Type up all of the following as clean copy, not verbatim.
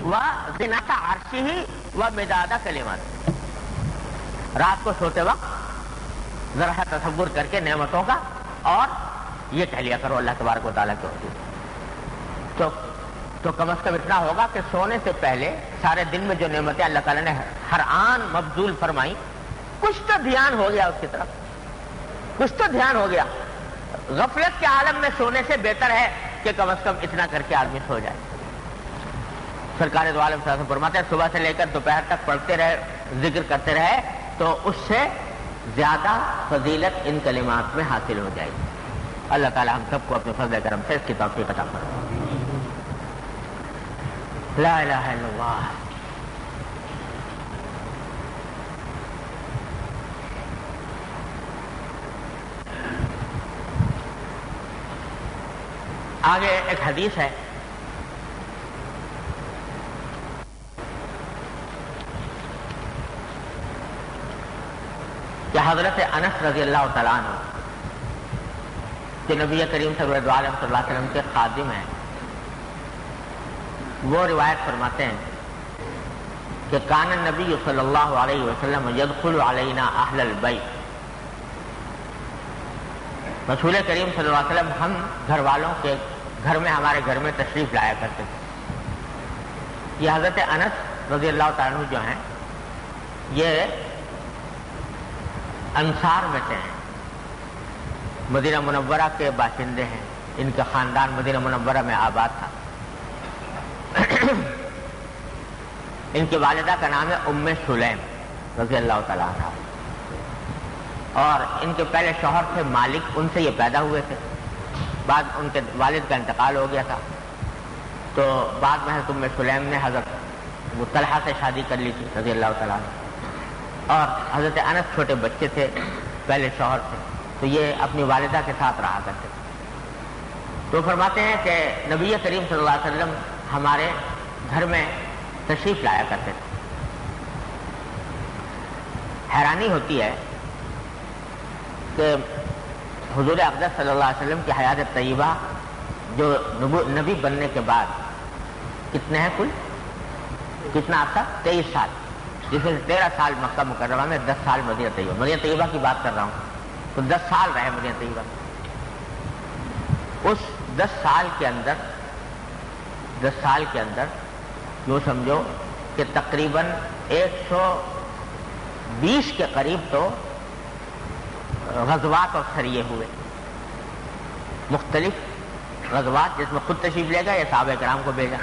وزنة عرشه ومداد کلماته. رات کو سوتے وقت ذرا سا تصور کر کے نعمتوں کا اور یہ کہہ لیا کرو اللہ تبارک و تعالیٰ کے حضور. تو کم از کم اتنا ہوگا کہ سونے سے پہلے سارے دن میں جو نعمتیں اللہ تعالیٰ نے ہر آن مبذول فرمائی، کچھ تو دھیان ہو گیا اس کی طرف، کچھ تو دھیان ہو گیا. غفلت کے عالم میں سونے سے بہتر ہے کہ کم از کم اتنا کر کے آدمی سو جائے. سرکار دو عالم صلی اللہ علیہ وسلم فرماتے ہیں صبح سے لے کر دوپہر تک پڑھتے رہے، ذکر کرتے رہے تو اس سے زیادہ فضیلت ان کلمات میں حاصل ہو جائے گی. اللہ تعالیٰ ہم سب کو اپنے فضل کرم سے اس کی توفیق عطا فرمائے. لا الہ الا اللہ. آگے ایک حدیث ہے کہ حضرت انس رضی اللہ تعالیٰ عنہ کہ نبی کریم صلی اللہ علیہ وسلم کے خادم ہیں، وہ روایت فرماتے ہیں کہ کان النبی صلی اللہ علیہ وسلم یدخل علینا اہل البیت. رسول کریم صلی اللہ علیہ وسلم ہم گھر والوں کے گھر میں، ہمارے گھر میں تشریف لایا کرتے تھے. یہ حضرت انس رضی اللہ تعالیٰ عنہ جو ہیں یہ انصار میں سے ہیں، مدینہ منورہ کے باشندے ہیں، ان کا خاندان مدینہ منورہ میں آباد تھا. ان کی والدہ کا نام ہے ام سلیم رضی اللہ تعالیٰ عنہ، اور ان کے پہلے شوہر تھے مالک، ان سے یہ پیدا ہوئے تھے. بعد ان کے والد کا انتقال ہو گیا تھا تو بعد میں حضرت ام سلیم نے حضرت طلحہ سے شادی کر لی تھی رضی اللہ تعالیٰ عنہ. اور حضرت انس چھوٹے بچے تھے، پہلے شوہر تھے، تو یہ اپنی والدہ کے ساتھ رہا کرتے تھے. تو فرماتے ہیں کہ نبی کریم صلی اللہ علیہ وسلم ہمارے گھر میں تشریف لایا کرتے تھے. حیرانی ہوتی ہے کہ حضور اقدس صلی اللہ علیہ وسلم کی حیات طیبہ جو نبی بننے کے بعد کتنے ہیں کل، کتنا عرصہ؟ 23 سال، جس میں 13 سال مکہ مکرمہ میں، 10 سال مدینہ طیبہ کی بات کر رہا ہوں. تو 10 سال رہے مدینہ طیبہ. اس 10 سال کے اندر یوں سمجھو کہ تقریباً 120 کے قریب تو غزوات اور سریے ہوئے، مختلف غزوات جس میں خود تشریف لے گئے یا صحابہ کرام کو بھیجا.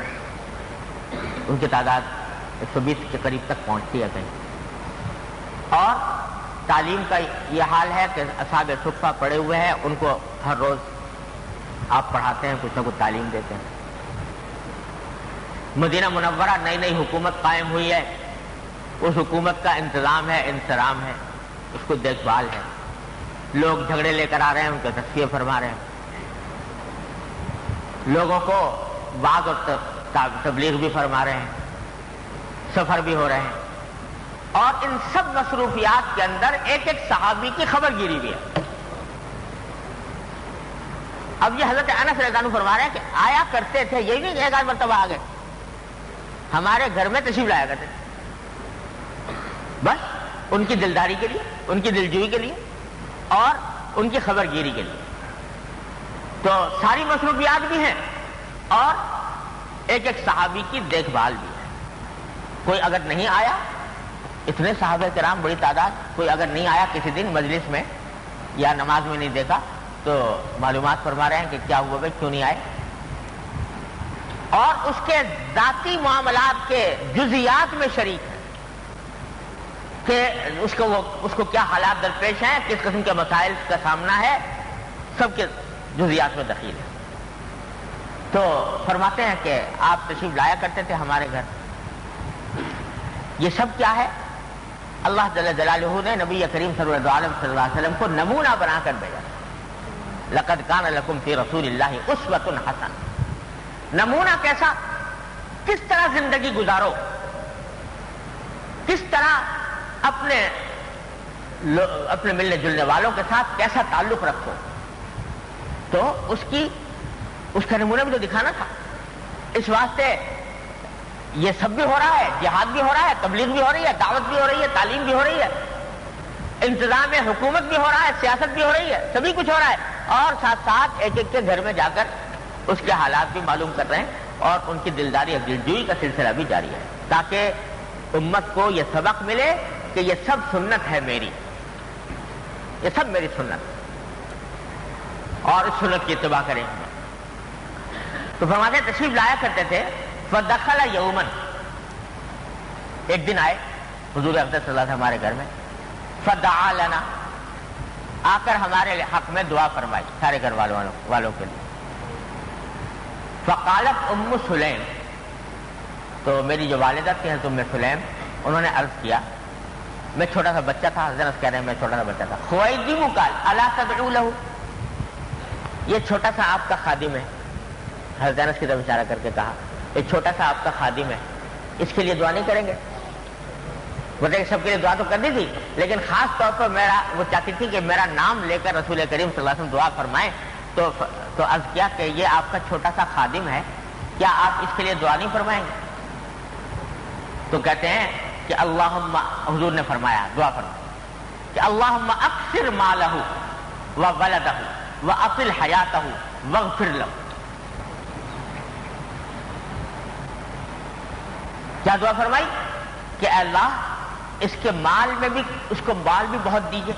ان کی تعداد 120 کے قریب تک پہنچتی ہے کہیں. اور تعلیم کا یہ حال ہے کہ اصحاب صفہ پڑے ہوئے ہیں، ان کو ہر روز آپ پڑھاتے ہیں، کچھ نہ کچھ تعلیم دیتے ہیں. مدینہ منورہ نئی نئی حکومت قائم ہوئی ہے، اس حکومت کا انتظام ہے، انصرام ہے، اس کو دیکھ بھال ہے. لوگ جھگڑے لے کر آ رہے ہیں، ان کے تذکیے فرما رہے ہیں. لوگوں کو وعظ اور تبلیغ بھی فرما رہے ہیں، سفر بھی ہو رہے ہیں. اور ان سب مصروفیات کے اندر ایک ایک صحابی کی خبر گیری بھی ہے. اب یہ حضرت انس رضی اللہ عنہ فرما رہے ہیں کہ آیا کرتے تھے، یہ نہیں ایک آدھ مرتبہ آ گئے، ہمارے گھر میں تشریف لایا کرتے تھے، بس ان کی دلداری کے لیے، ان کی دلجوئی کے لیے اور ان کی خبر گیری کے لیے. تو ساری مصروفیات بھی ہیں اور ایک ایک صحابی کی دیکھ بھال بھی ہے. کوئی اگر نہیں آیا، اتنے صحابہ کرام بڑی تعداد، کوئی اگر نہیں آیا کسی دن مجلس میں یا نماز میں نہیں دیکھا تو معلومات فرما رہے ہیں کہ کیا ہوا بھائی، کیوں نہیں آئے. اور اس کے ذاتی معاملات کے جزیات میں شریک ہیں کہ اس کو کیا حالات درپیش ہیں، کس قسم کے مسائل کا سامنا ہے، سب کے جزیات میں دخیل ہے. تو فرماتے ہیں کہ آپ تشریف لایا کرتے تھے ہمارے گھر. یہ سب کیا ہے؟ اللہ جل جلالہ نے نبی کریم صلی اللہ علیہ وسلم کو نمونہ بنا کر بھیجا. لقد کان لکم فی رسول اللہ اسوۃ حسنہ. نمونہ کیسا؟ کس طرح زندگی گزارو، کس طرح اپنے ملنے جلنے والوں کے ساتھ کیسا تعلق رکھو. تو اس کا نمونہ بھی تو دکھانا تھا. اس واسطے یہ سب بھی ہو رہا ہے، جہاد بھی ہو رہا ہے، تبلیغ بھی ہو رہی ہے، دعوت بھی ہو رہی ہے، تعلیم بھی ہو رہی ہے، انتظام حکومت بھی ہو رہا ہے، سیاست بھی ہو رہی ہے، سبھی کچھ ہو رہا ہے، اور ساتھ ساتھ ایک ایک کے گھر میں جا کر اس کے حالات بھی معلوم کر رہے ہیں اور ان کی دلداری اور دلجوئی کا سلسلہ بھی جاری ہے، تاکہ امت کو یہ سبق ملے کہ یہ سب سنت ہے میری، یہ سب میری سنت، اور اس سنت کی اتباع کریں۔ تو فرماتے ہیں تشریف لایا کرتے تھے، فدخل یومن، ایک دن آئے حضور اقدس صلی اللہ علیہ وسلم ہمارے گھر میں، فدعا لنا، آ کر ہمارے حق میں دعا فرمائی سارے گھر والوں کے لیے۔ فقالت ام سلیم، تو میری جو والدہ تھی حضرت ام سلیم، انہوں نے عرض کیا، میں چھوٹا سا بچہ تھا، حضرت کہہ رہے ہیں میں چھوٹا سا بچہ تھا، خویدم قال الا تدعو له، یہ چھوٹا سا آپ کا خادم ہے، حضرت انس کی طرف اشارہ کر کے کہا یہ چھوٹا سا آپ کا خادم ہے، اس کے لیے دعا نہیں کریں گے؟ بولتے سب کے لیے دعا تو کرنی تھی، لیکن خاص طور پر وہ چاہتی تھی کہ میرا نام لے کر رسول کریم صلی اللہ علیہ وسلم دعا فرمائیں، تو عرض کیا کہ یہ آپ کا چھوٹا سا خادم ہے، کیا آپ اس کے لیے دعا نہیں فرمائیں گے؟ تو کہتے ہیں کہ اللہم، حضور نے فرمایا، دعا فرمایا کہ اللہم اکثر مالہ وولدہ واطل حیاتہ واغفر لہ۔ کیا دعا فرمائی کہ اے اللہ اس کے مال میں بھی، اس کو مال بھی بہت دیجیے،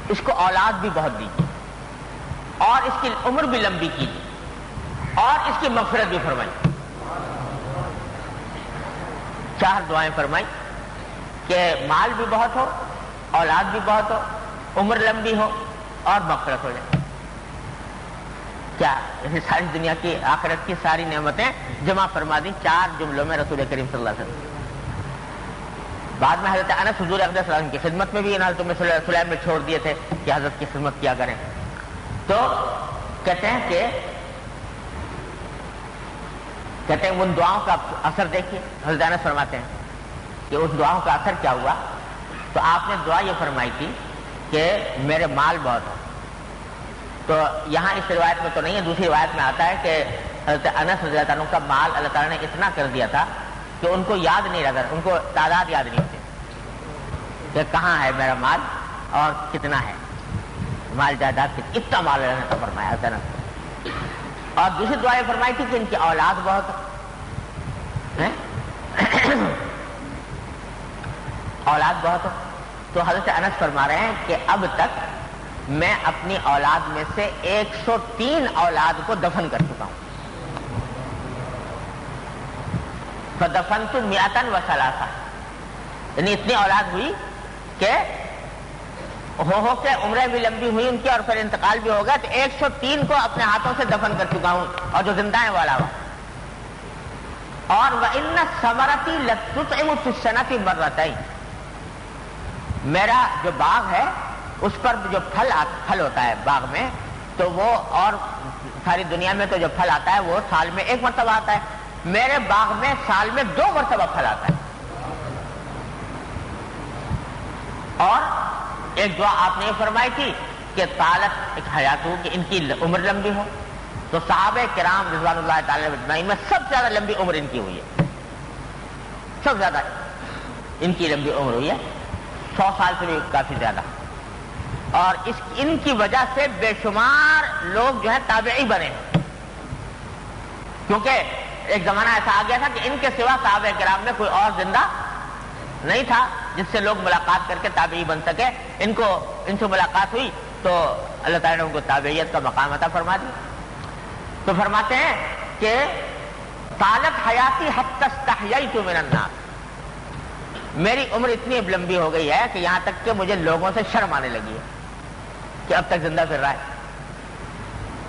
اس کو اولاد بھی بہت دیجیے، اور اس کی عمر بھی لمبی کیجیے، اور اس کی مغفرت بھی فرمائی۔ 4 دعائیں فرمائی کہ مال بھی بہت ہو، اولاد بھی بہت ہو، عمر لمبی ہو، اور مغفرت ہو جائے۔ کیا ساری دنیا کی، آخرت کی ساری نعمتیں جمع فرما دی 4 جملوں میں رسول کریم صلی اللہ علیہ وسلم۔ بعد میں حضرت انس حضور اقدس صلی اللہ علیہ وسلم کی خدمت میں بھی ان حضرت میں سلیم میں چھوڑ دیے تھے کہ حضرت کی خدمت کیا کریں۔ تو کہتے ہیں ان دعاؤں کا اثر دیکھیے، حضرت انس فرماتے ہیں کہ اس دعاؤں کا اثر کیا ہوا، تو آپ نے دعا یہ فرمائی تھی کہ میرے مال بہت ہو۔ تو یہاں اس روایت میں تو نہیں ہے، دوسری روایت میں آتا ہے کہ حضرت انس رضی اللہ عنہ کا مال اللہ تعالیٰ نے اتنا کر دیا تھا کہ ان کو یاد نہیں رہتا، ان کو تعداد یاد نہیں ہوتی کہ کہاں ہے میرا مال اور کتنا ہے، مال جائیداد اتنا مال اللہ نے فرمایا حضرت انس۔ اور دوسری دعا یہ فرمائی تھی کہ ان کی اولاد بہت ہے، اولاد بہت ہو۔ تو حضرت انس فرما رہے ہیں کہ اب تک میں اپنی اولاد میں سے 103 اولاد کو دفن کر چکا ہوں۔ فدفنت 103، یعنی اتنی اولاد ہوئی کہ ہو کے عمریں بھی لمبی ہوئی ان کی، اور پھر انتقال بھی ہو گیا، تو 103 کو اپنے ہاتھوں سے دفن کر چکا ہوں، اور جو زندہ ہیں وہ علاوہ۔ اور وَإِنَّ الثَّمَرَةِ لَتُطْعِمُ فِي السَّنَةِ مَرَّتَيْنِ، میرا جو باغ ہے اس پر جو پھل ہوتا ہے باغ میں، تو وہ، اور ساری دنیا میں تو جو پھل آتا ہے وہ سال میں 1 مرتبہ آتا ہے، میرے باغ میں سال میں 2 مرتبہ پھل آتا ہے۔ اور ایک دعا آپ نے یہ فرمائی تھی کہ طالت ایک حیات ہو، کہ ان کی عمر لمبی ہو۔ تو صحابہ کرام رضوان اللہ تعالی اجمعین میں سب سے زیادہ لمبی عمر ان کی ہوئی ہے، سب زیادہ ان کی لمبی عمر ہوئی ہے، 100 سال سے بھی کافی زیادہ۔ اور ان کی وجہ سے بے شمار لوگ جو ہے تابعی بنے، کیونکہ ایک زمانہ ایسا آ گیا تھا کہ ان کے سوا صحابہ کرام میں کوئی اور زندہ نہیں تھا جس سے لوگ ملاقات کر کے تابعی بن سکے۔ ان سے ملاقات ہوئی تو اللہ تعالیٰ نے ان کو تابعیت کا مقام عطا فرما دیا۔ تو فرماتے ہیں کہ طالت حیاتی حتی استحییت من الناس، میری عمر اتنی اب لمبی ہو گئی ہے کہ یہاں تک کہ مجھے لوگوں سے شرم آنے لگی ہے کہ اب تک زندہ پھر رہا ہے،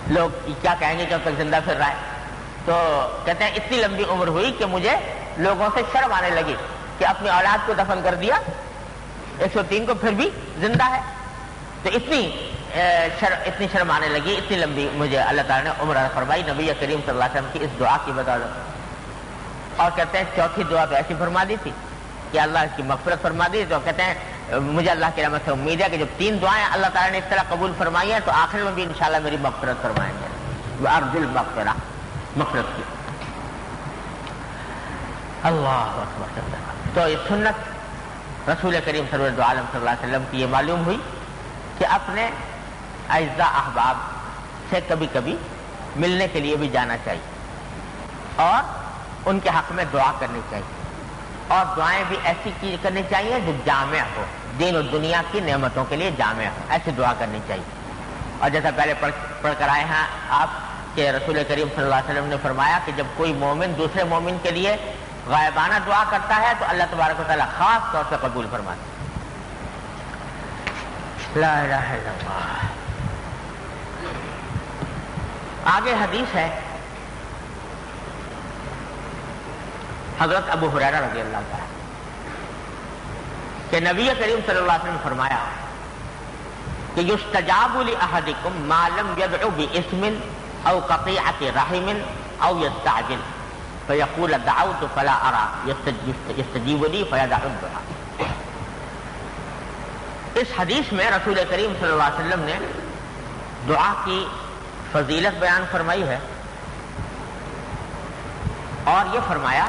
لوگ کیا کہیں گے کہ اب تک زندہ پھر رہا ہے۔ تو کہتے ہیں اتنی لمبی عمر ہوئی کہ مجھے لوگوں سے شرم آنے لگی کہ اپنی اولاد کو دفن کر دیا، 103 کو پھر بھی زندہ ہے، تو اتنی شرم آنے لگی، اتنی لمبی مجھے اللہ تعالیٰ نے عمر فرمائی نبی کریم صلی اللہ علیہ وسلم کی اس دعا کی بدولت۔ اور کہتے ہیں چوتھی دعا تو ایسی فرما دی تھی کہ اللہ کی مغفرت فرما دی۔ تو کہتے ہیں مجھے اللہ کی رحمت سے امید ہے کہ جب 3 دعائیں اللہ تعالیٰ نے اس طرح قبول فرمائی ہیں تو آخر میں بھی انشاءاللہ میری مغفرت فرمائیں گے، وارجو المغفرہ، مغفرت کی۔ اللہ اکبر۔ تو یہ سنت رسول کریم صلی اللہ علیہ وسلم کی یہ معلوم ہوئی کہ اپنے اعزاء احباب سے کبھی کبھی ملنے کے لیے بھی جانا چاہیے اور ان کے حق میں دعا کرنی چاہیے، اور دعائیں بھی ایسی چیز کرنی چاہیے جو جامع ہو، دین و دنیا کی نعمتوں کے لیے جامع ہو، ایسی دعا کرنی چاہیے۔ اور جیسا پہلے پڑھ کر آئے ہیں آپ کہ رسول کریم صلی اللہ علیہ وسلم نے فرمایا کہ جب کوئی مومن دوسرے مومن کے لیے غائبانہ دعا کرتا ہے تو اللہ تبارک و تعالیٰ خاص طور سے قبول فرماتا ہے۔ لا الہ الا اللہ۔ آگے حدیث ہے حضرت ابو ہریرہ رضی اللہ تعالیٰ کہ نبی کریم صلی اللہ علیہ وسلم نے فرمایا کہ یستجاب لأحدکم ما لم یدعو باسم او قطیعۃ رحم او یستعجل فیقول دعوت فلا ارى یستجیب لی فیدع الدعاء۔ اس حدیث میں رسول کریم صلی اللہ علیہ وسلم نے دعا کی فضیلت بیان فرمائی ہے اور یہ فرمایا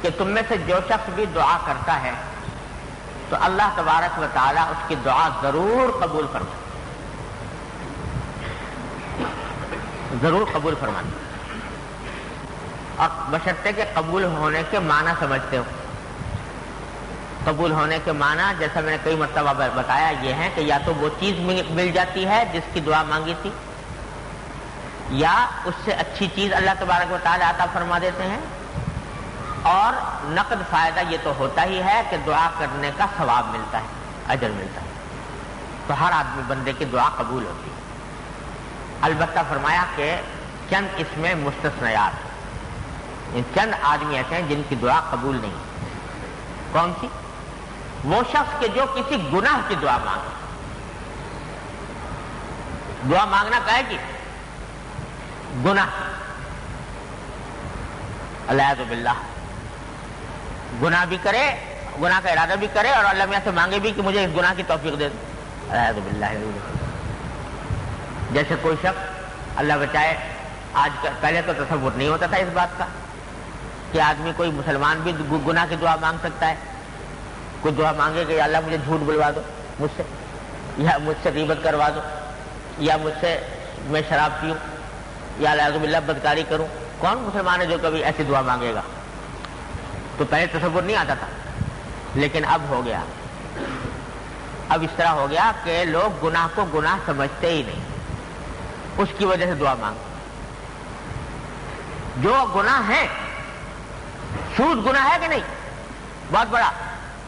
کہ تم میں سے جو شخص بھی دعا کرتا ہے تو اللہ تبارک و تعالیٰ اس کی دعا ضرور قبول فرمائے، ضرور قبول فرمائے، اور بشرطے کہ قبول ہونے کے معنی سمجھتے ہو۔ قبول ہونے کے معنی جیسا میں نے کئی مرتبہ بتایا یہ ہے کہ یا تو وہ چیز مل جاتی ہے جس کی دعا مانگی تھی، یا اس سے اچھی چیز اللہ تبارک و تعالیٰ عطا فرما دیتے ہیں، اور نقد فائدہ یہ تو ہوتا ہی ہے کہ دعا کرنے کا ثواب ملتا ہے، اجر ملتا ہے۔ تو ہر آدمی بندے کی دعا قبول ہوتی ہے، البتہ فرمایا کہ چند اس میں مستثنیات، چند آدمی ایسے ہیں جن کی دعا قبول نہیں۔ کون سی؟ وہ شخص کے جو کسی گناہ کی دعا مانگے۔ دعا مانگنا کہے کہ گناہ، العیاذ باللہ، گناہ بھی کرے، گناہ کا ارادہ بھی کرے اور اللہ میاں سے مانگے بھی کہ مجھے اس گناہ کی توفیق دے دے، العیاذ باللہ۔ جیسے کوئی شخص اللہ بچائے، آج پہلے تو تصور نہیں ہوتا تھا اس بات کا کہ آدمی کوئی مسلمان بھی گناہ کی دعا مانگ سکتا ہے۔ کوئی دعا مانگے کہ یا اللہ مجھے جھوٹ بلوا دو مجھ سے، یا مجھ سے غیبت کروا دو، یا مجھ سے میں شراب پیوں، یا العیاذ باللہ بدکاری کروں۔ کون مسلمان ہے جو کبھی ایسی دعا مانگے گا؟ تو پہلے تصور نہیں آتا تھا، لیکن اب ہو گیا۔ اب اس طرح ہو گیا کہ لوگ گناہ کو گناہ سمجھتے ہی نہیں، اس کی وجہ سے دعا مانگتے۔ جو گناہ ہے، سود گناہ ہے کہ نہیں؟ بہت بڑا،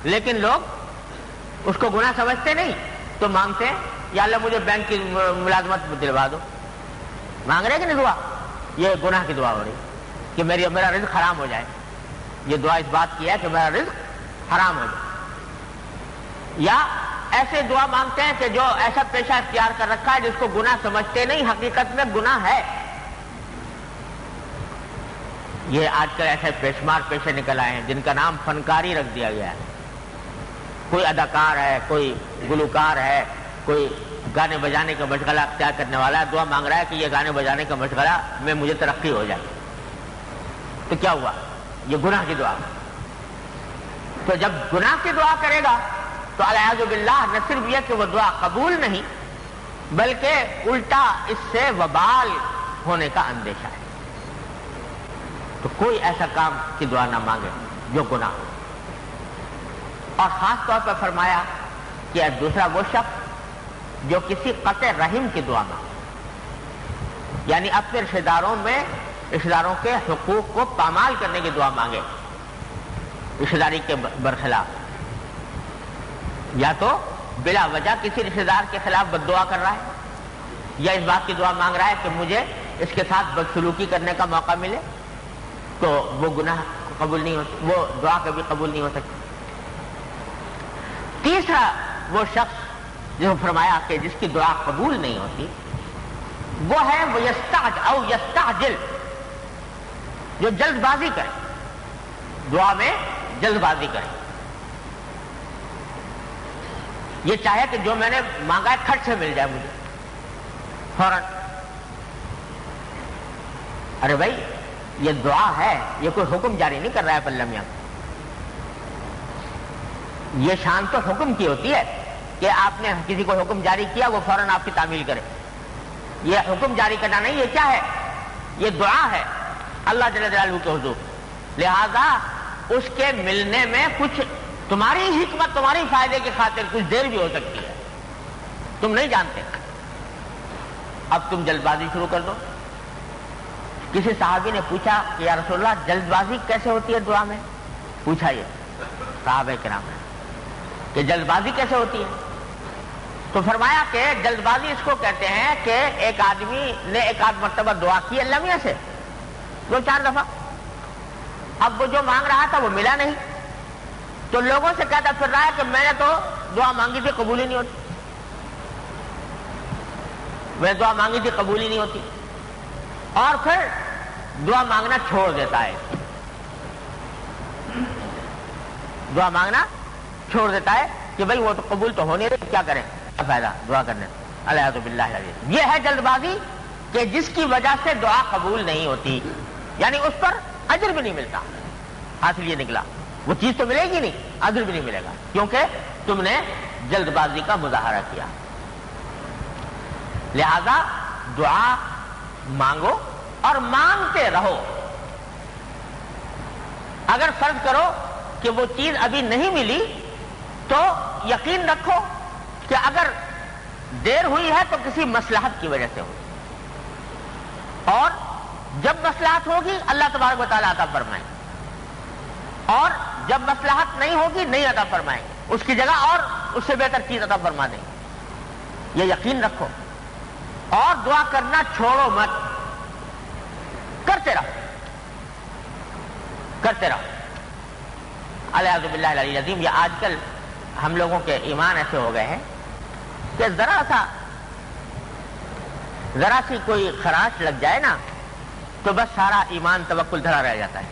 لیکن لوگ اس کو گناہ سمجھتے نہیں تو مانگتے ہیں یا اللہ مجھے بینک کی ملازمت دلوا دو۔ مانگ رہے کہ نہیں دعا؟ یہ گناہ کی دعا ہو رہی کہ میرا رزق حرام ہو جائے۔ یہ دعا اس بات کی ہے کہ میرا رزق حرام ہو جائے۔ یا ایسے دعا مانگتے ہیں کہ جو ایسا پیشہ اختیار کر رکھا ہے جس کو گناہ سمجھتے نہیں، حقیقت میں گناہ ہے۔ یہ آج کل ایسے بیشمار پیشے نکل آئے ہیں جن کا نام فنکاری رکھ دیا گیا ہے۔ کوئی اداکار ہے، کوئی گلوکار ہے، کوئی گانے بجانے کا مشغلہ اختیار کرنے والا ہے، دعا مانگ رہا ہے کہ یہ گانے بجانے کا مشغلہ میں مجھے ترقی ہو جائے۔ تو کیا ہوا؟ یہ گناہ کی دعا۔ تو جب گناہ کی دعا کرے گا تو العیاذ باللہ نہ صرف یہ کہ وہ دعا قبول نہیں بلکہ الٹا اس سے وبال ہونے کا اندیشہ ہے۔ تو کوئی ایسا کام کی دعا نہ مانگے جو گناہ ہو۔ اور خاص طور پر فرمایا کہ دوسرا وہ شخص جو کسی قطع رحم کی دعا مانگے، یعنی اپنے رشتہ داروں کے حقوق کو پامال کرنے کی دعا مانگے، رشتہ داری کے برخلاف، یا تو بلا وجہ کسی رشتہ دار کے خلاف بد دعا کر رہا ہے، یا اس بات کی دعا مانگ رہا ہے کہ مجھے اس کے ساتھ بدسلوکی کرنے کا موقع ملے، تو وہ گناہ قبول نہیں ہوتا، وہ دعا کبھی قبول نہیں ہو سکتی۔ تیسرا وہ شخص جو فرمایا کہ جس کی دعا قبول نہیں ہوتی وہ ہے وہ یستعجل، جو جلد بازی کرے، دعا میں جلد بازی کرے، یہ چاہے کہ جو میں نے مانگا ہے کھٹ سے مل جائے مجھے فوراً۔ ارے بھائی یہ دعا ہے، یہ کوئی حکم جاری نہیں کر رہا ہے پلہ میاں. یہ شان تو حکم کی ہوتی ہے کہ آپ نے کسی کو حکم جاری کیا وہ فوراً آپ کی تعمیل کرے. یہ حکم جاری کرنا نہیں، یہ کیا ہے؟ یہ دعا ہے اللہ جل جلالہ کے حضور. لہذا اس کے ملنے میں کچھ تمہاری حکمت، تمہاری فائدے کی خاطر کچھ دیر بھی ہو سکتی ہے، تم نہیں جانتے. اب تم جلد بازی شروع کر دو. کسی صحابی نے پوچھا کہ یا رسول اللہ جلد بازی کیسے ہوتی ہے دعا میں؟ پوچھا یہ صحابہ کرام نے کہ جلد بازی کیسے ہوتی ہے؟ تو فرمایا کہ جلد بازی اس کو کہتے ہیں کہ ایک آدمی نے ایک آدھ مرتبہ دعا کی اللہ میاں سے 2-4 دفعہ، اب وہ جو مانگ رہا تھا وہ ملا نہیں، تو لوگوں سے کہتا پھر رہا ہے کہ میں نے تو دعا مانگی تھی قبول ہی نہیں ہوتی، میں دعا مانگی تھی قبول ہی نہیں ہوتی، اور پھر دعا مانگنا چھوڑ دیتا ہے، دعا مانگنا چھوڑ دیتا ہے کہ بھئی وہ تو قبول تو ہونے رہی، کیا کریں، کیا فائدہ دعا کرنے. الیاذ باللہ العظیم. یہ ہے جلد بازی کہ جس کی وجہ سے دعا قبول نہیں ہوتی، یعنی اس پر اجر بھی نہیں ملتا. حاصل یہ نکلا وہ چیز تو ملے گی نہیں، اجر بھی نہیں ملے گا، کیونکہ تم نے جلد بازی کا مظاہرہ کیا. لہذا دعا مانگو اور مانگتے رہو. اگر فرض کرو کہ وہ چیز ابھی نہیں ملی تو یقین رکھو کہ اگر دیر ہوئی ہے تو کسی مصلحت کی وجہ سے ہوئی، اور جب مصلحت ہوگی اللہ تبارک و تعالیٰ عطا فرمائیں، اور جب مصلحت نہیں ہوگی نہیں عطا فرمائیں، اس کی جگہ اور اس سے بہتر چیز عطا فرما دیں. یہ یقین رکھو اور دعا کرنا چھوڑو مت، کرتے رہو کرتے رہو. الیاذ باللہ العلی العظیم. یہ آج کل ہم لوگوں کے ایمان ایسے ہو گئے ہیں کہ ذرا سی کوئی خراش لگ جائے نا تو بس سارا ایمان توکل دھرا رہ جاتا ہے.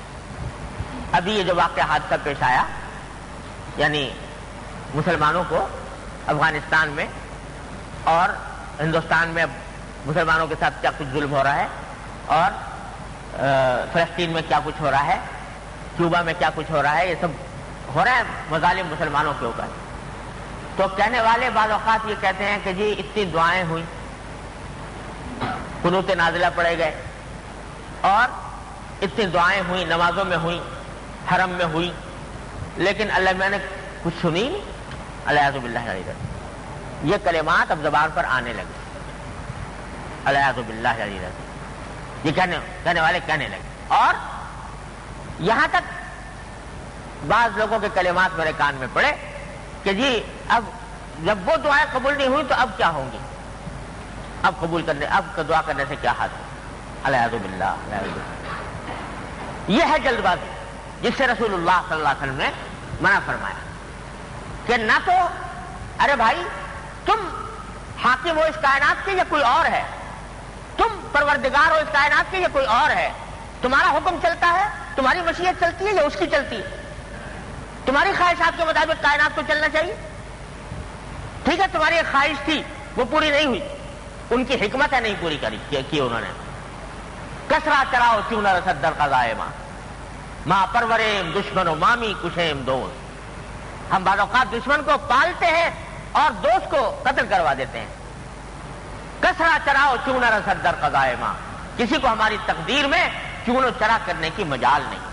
ابھی یہ جو واقعہ حادثہ پیش آیا، یعنی مسلمانوں کو افغانستان میں اور ہندوستان میں مسلمانوں کے ساتھ کیا کچھ ظلم ہو رہا ہے، اور فلسطین میں کیا کچھ ہو رہا ہے، کیوبا میں کیا کچھ ہو رہا ہے، یہ سب ہو رہا ہے مظالم مسلمانوں کے اوپر. تو کہنے والے بعض اوقات یہ کہتے ہیں کہ جی اتنی دعائیں ہوئیں، قنوت نازلہ پڑے گئے، اور اتنی دعائیں ہوئیں، نمازوں میں ہوئیں، حرم میں ہوئیں، لیکن اللہ میں نے کچھ سنی نہیں. الیاذ باللہ العظیم. یہ کلمات اب زبان پر آنے لگے. الیاذ باللہ العظیم. یہ کہنے والے کہنے لگے، اور یہاں تک بعض لوگوں کے کلمات میرے کان میں پڑے کہ جی اب جب وہ دعائیں قبول نہیں ہوئی تو اب کیا ہوں گی، اب قبول کرنے، اب دعا کرنے سے کیا حاصل. الیاذ باللہ. یہ ہے جلد بازی جس سے رسول اللہ صلی اللہ علیہ وسلم نے منع فرمایا کہ نہ تو ارے بھائی تم حاکم ہو اس کائنات کے یا کوئی اور ہے، تم پروردگار ہو اس کائنات کے یا کوئی اور ہے، تمہارا حکم چلتا ہے، تمہاری مشیت چلتی ہے یا اس کی چلتی ہے، تمہاری خواہشات کے مطابق کائنات کو چلنا چاہیے. ٹھیک ہے تمہاری ایک خواہش تھی وہ پوری نہیں ہوئی، ان کی حکمت ہے نہیں پوری کی انہوں نے. کسرا چراؤ چون رسد در قضائے ماں پروریم دشمن و مامی کشیم دوست. ہم بعض اوقات دشمن کو پالتے ہیں اور دوست کو قتل کروا دیتے ہیں. کسرا چراؤ چون رسد در قضائے ماں. کسی کو ہماری تقدیر میں چون و چرا کرنے کی مجال نہیں،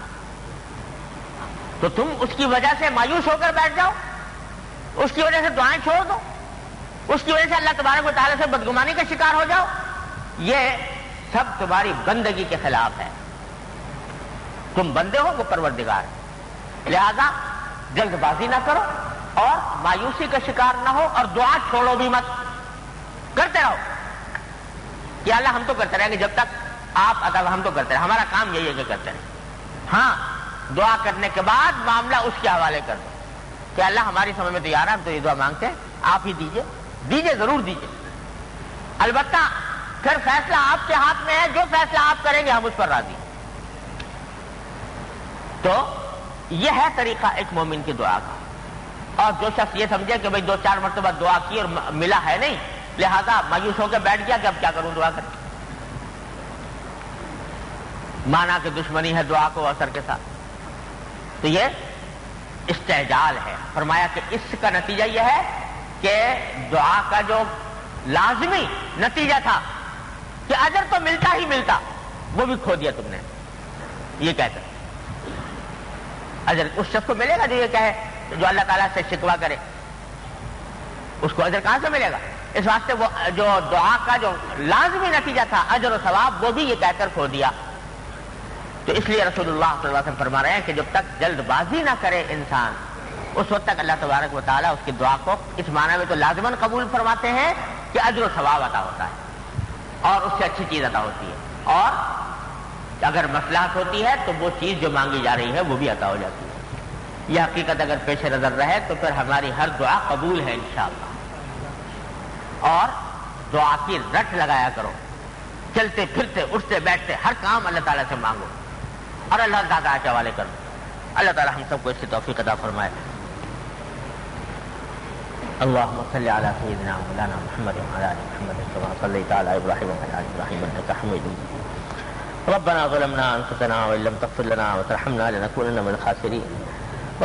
تو تم اس کی وجہ سے مایوس ہو کر بیٹھ جاؤ، اس کی وجہ سے دعائیں چھوڑ دو، اس کی وجہ سے اللہ تبارک و تعالیٰ سے بدگمانی کا شکار ہو جاؤ. یہ سب تمہاری بندگی کے خلاف ہے. تم بندے ہو وہ پروردگار ہے. لہذا جلد بازی نہ کرو اور مایوسی کا شکار نہ ہو، اور دعا چھوڑو بھی مت، کرتے رہو کہ اللہ ہم تو کرتے رہیں گے جب تک آپ عطا، ہم تو کرتے رہیں، ہمارا کام یہی ہے کہ کرتے رہیں. ہاں دعا کرنے کے بعد معاملہ اس کے حوالے کر دو کہ اللہ ہماری سمجھ میں تیار ہے، ہم تو یہ دعا مانگتے ہیں، آپ ہی دیجئے ضرور دیجئے. البتہ پھر فیصلہ آپ کے ہاتھ میں ہے، جو فیصلہ آپ کریں گے ہم اس پر راضی ہیں. تو یہ ہے طریقہ ایک مومن کی دعا کا. اور جو شخص یہ سمجھے کہ بھئی 2-4 مرتبہ دعا کی اور ملا ہے نہیں، لہذا مایوس ہو کے بیٹھ گیا کہ اب کیا کروں دعا کر. مانا کہ دشمنی ہے دعا کو اثر کے ساتھ، تو یہ استعجال ہے۔ فرمایا کہ اس کا نتیجہ یہ ہے کہ دعا کا جو لازمی نتیجہ تھا کہ اجر تو ملتا ہی ملتا، وہ بھی کھو دیا تم نے۔ یہ کہتے اجر اس شخص کو ملے گا جو یہ کہے، جو اللہ تعالیٰ سے شکوہ کرے، اس کو اجر کہاں سے ملے گا؟ اس واسطے وہ جو دعا کا جو لازمی نتیجہ تھا اجر و ثواب، وہ بھی یہ کہہ کر کھو دیا۔ تو اس لیے رسول اللہ صلی اللہ علیہ وسلم فرما رہے ہیں کہ جب تک جلد بازی نہ کرے انسان، اس وقت تک اللہ تبارک و تعالیٰ اس کی دعا کو اس معنی میں تو لازماً قبول فرماتے ہیں کہ اجر و ثواب عطا ہوتا ہے اور اس سے اچھی چیز عطا ہوتی ہے، اور اگر مصلحت ہوتی ہے تو وہ چیز جو مانگی جا رہی ہے وہ بھی عطا ہو جاتی ہے۔ یہ حقیقت اگر پیش نظر رہے تو پھر ہماری ہر دعا قبول ہے انشاءاللہ۔ اور دعا کی رٹ لگایا کرو، چلتے پھرتے اٹھتے بیٹھتے ہر کام اللہ تعالیٰ سے مانگو اور اللہ تعالیٰ کے حوالے کرو۔ اللہ تعالیٰ ہم سب کو اس کی توفیق عطا فرمائے۔ اللهم صل على سيدنا مولانا محمد وعلى ال محمد كما صليت على ابراهيم وعلى ال ابراهيم انك حميد مجيد۔ ربنا ظلمنا انفسنا وان لم تغفر لنا وترحمنا لنكونن من الخاسرين۔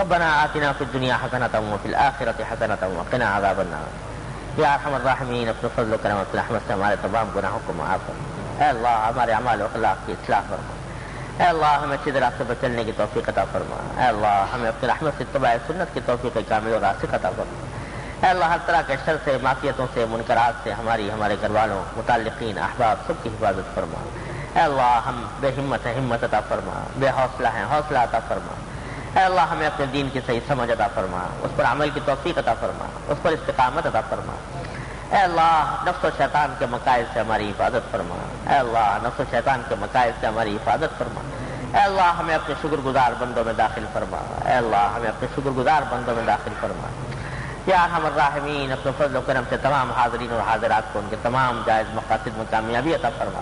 ربنا آتنا في الدنيا حسنة وفي الآخرة حسنة وقنا عذاب النار۔ یا ارحم الراحمین، اپنے فضل و کرم اپنے رحمت سے ہمارے تمام گناہوں کو معاف فرما۔ اے اللہ ہمارے اعمال و اخلاق کی اصلاح فرما۔ اے اللہ ہمیں سیدھے راستے پر چلنے کی توفیق عطا فرما۔ اے اللہ ہمیں اپنی رحمت سے اتباع سنت کی توفیق کامل و راسخ عطا فرما۔ اے اللہ ہر طرح کے شر سے، معصیتوں سے، منکرات سے ہمارے گھر والوں، متعلقین، احباب سب کی حفاظت فرما۔ اے اللہ ہم بے ہمت ہیں، ہمت عطا فرما، بے حوصلہ ہیں، حوصلہ عطا فرما۔ اے اللہ ہمیں اپنے دین کی صحیح سمجھ عطا فرما، اس پر عمل کی توفیق عطا فرما، اس پر استقامت عطا فرما۔ اے اللہ نفس و شیطان کے مقائد سے ہماری حفاظت فرما۔ اے اللہ نفس و شیطان کے مقائد سے ہماری حفاظت فرما۔ اے اللہ ہمیں اپنے شکر گزار بندوں میں داخل فرما۔ اے اللہ ہمیں اپنے شکر گزار بندوں میں داخل فرما۔ یا ارحم الراحمین، اپنے فضل و کرم سے تمام حاضرین اور حاضرات کو ان کے تمام جائز مقاصد میں کامیابی عطا فرما۔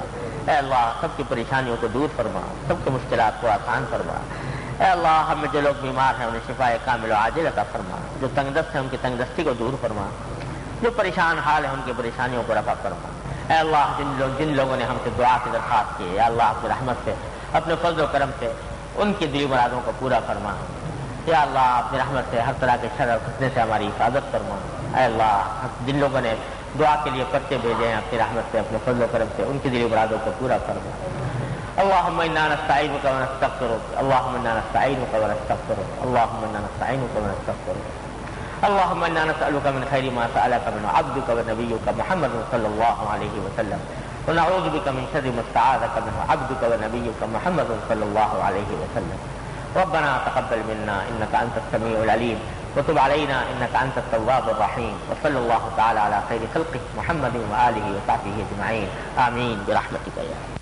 اے اللہ سب کی پریشانیوں کو دور فرما، سب کی مشکلات کو آسان فرما۔ اے اللہ ہم میں جو لوگ بیمار ہیں انہیں شفا کامل و عاجل عطا فرما، جو تنگ دست ہیں ان کی تنگ دستی کو دور فرما، جو پریشان حال ہے ان کی پریشانیوں کو رفع فرما۔ اے اللہ جن لوگوں نے ہم سے دعا کی درخواست کی، یا اللہ اپنی رحمت سے، اپنے فضل و کرم سے ان کی دلی مرادوں کو پورا فرما۔ یا اللہ اپنی رحمت سے ہر طرح کے شر اور فتنے سے ہماری حفاظت فرما۔ اے اللہ جن لوگوں نے دعا کے لیے پرچے بھیجے ہیں اپنی رحمت سے، اپنے فضل و کرم سے ان کی دلی مرادوں کو پورا فرما۔ اللهم انا نستعينك ونستغفرك، اللهم انا نستعينك ونستغفرك، اللهم انا نستعينك ونستغفرك، اللهم انا نسألك من خير ما سألك منه عبدك ونبيك محمد صلى الله عليه وسلم، ونعوذ بك من شر ما استعاذك منه عبدك ونبيك محمد صلى الله عليه وسلم۔ ربنا تقبل منا انك انت السميع العليم وتب علينا انك انت التواب الرحيم، وصلى الله تعالى على خير خلقه محمد وآله وصحبه اجمعين، آمين برحمتك يا